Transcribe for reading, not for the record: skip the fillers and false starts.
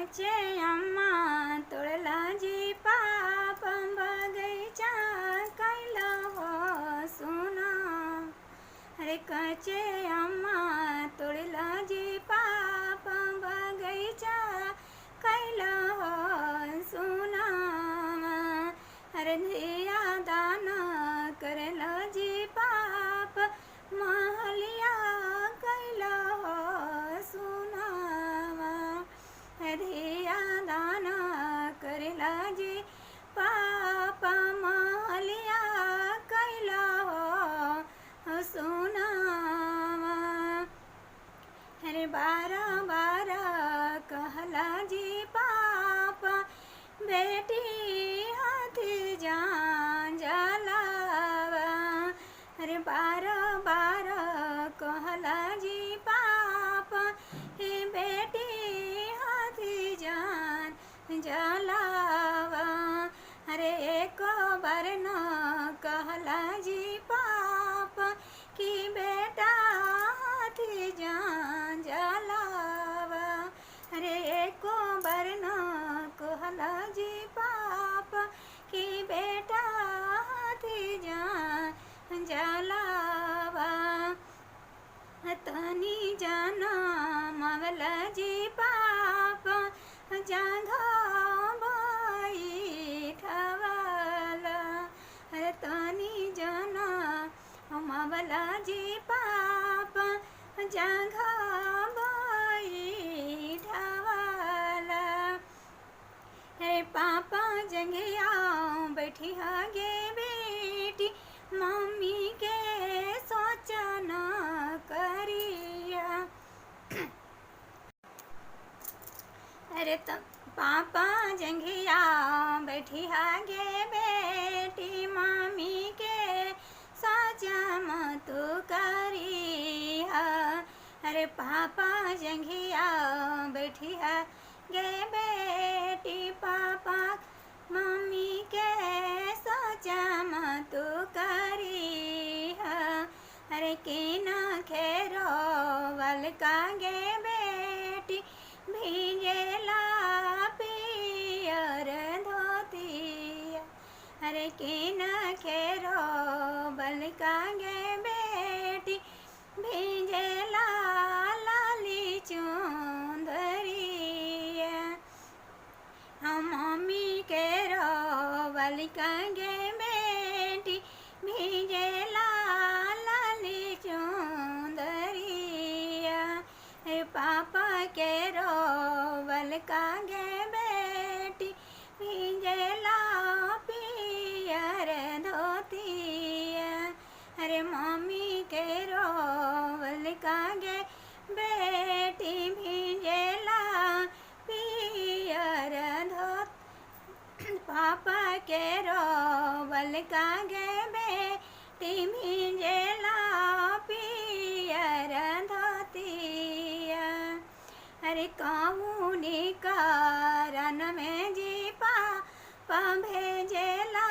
कचे अम्मा तोड़ला जी पाप बगैचा कैला हो सुना। अरे कचे अम्मा तोड़ला जी पाप बगैचा कैला हो सुना। अरे धिया दाना करला जी पाप महलिया कैला हो सुना। धिया दाना करला जी पाप महलिया कैला हो सुना। अरे बारा बारा कहला जी पाप बेटी हाथी जान जलावा। अरे बारा बारा कहला जी पाप हे बेटी हाथी जान जलावा। अरे एक बार न कहला जी पाप कि बेटा हाथी जान जलावा। अरे एक बार न कहला जी पाप कि बेटा हाथी जान जलावा। तनी जाना मवला जी पाप जाघा बाई ठवाला। तनी जाना मवला जी पाप जाघा बाई ठवाला। हे पापा जंगिया बैठी हागे बेटी मम्मी के सोचा न करिया। अरे पापा जंगिया बैठी हागे बेटी मम्मी के सोचा मत करिया। अरे पापा जंगिया बैठी हागे बेटी पापा मम्मी के सोचा मत करिया। अरे किना खेरो वल कागे बेटी भीजेला पियर धोतिया। अरे किना खेरो वल कागे बेटी भीजेला लाली चुंदरिया। मम्मी के रोवल कागे बेटी भीजेला लाली चुंदरिया। पापा के रोवल कागे बेटी भीजेला पियर धोतिया। अरे मम्मी के रोवल कागे बेटी भीजेला पियर धोत। पापा के रोवल कागे बेटी भीजेला पियर धोतिया। अरे कौनी कारण में जी पापा भेजेला